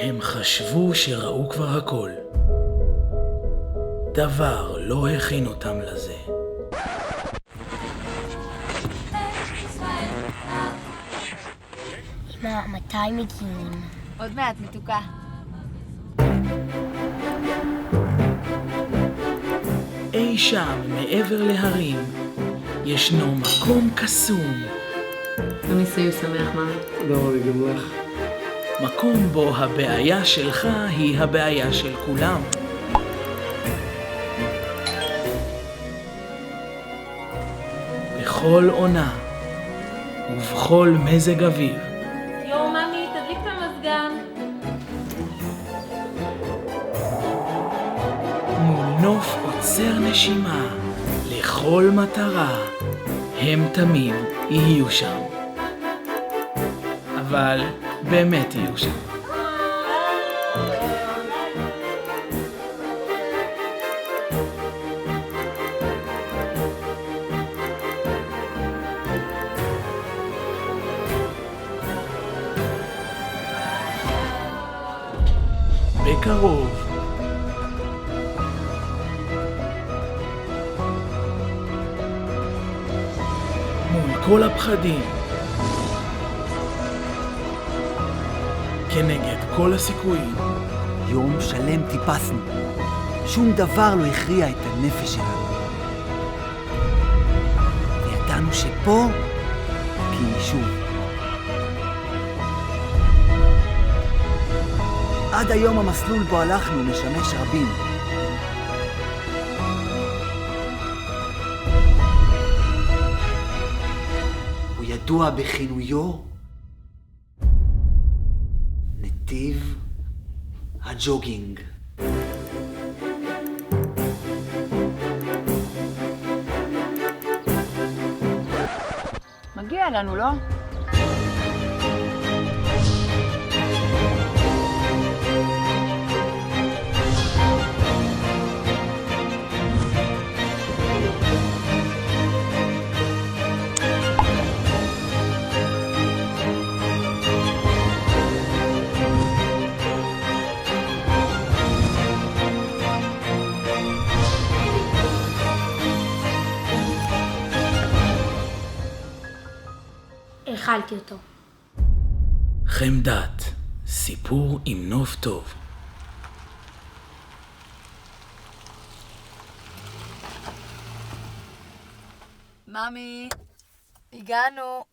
הם חשבו שראו כבר הכל. דבר לא הכין אותם לזה. אמא, מתי מגיעים? עוד מעט, מתוקה. אי שם, מעבר להרים, ישנו מקום קסום. הניסוי שמח, מאמי. תודה רבה גם לך. מקום בו הבעיה שלך היא הבעיה של כולם. בכל עונה ובכל מזג אוויר. יואו, מאמי, תדליק את המזגן. מול נוף עוצר נשימה, לכל מטרה, הם תמיד יהיו שם. אבל באמת יהיו שם. בקרוב. מול כל הפחדים. כנגד כל הסיכויים. יום שלם טיפסנו. שום דבר לא הכריע את הנפש שלנו. וידענו שפה כי שוב. עד היום המסלול בו הלכנו משמש רבים. הוא ידוע בכינויו נתיב הג'וגינג. מגיע לנו, לא? אכלתי אותו. חמדת, סיפור עם נוף טוב. ממי, הגענו.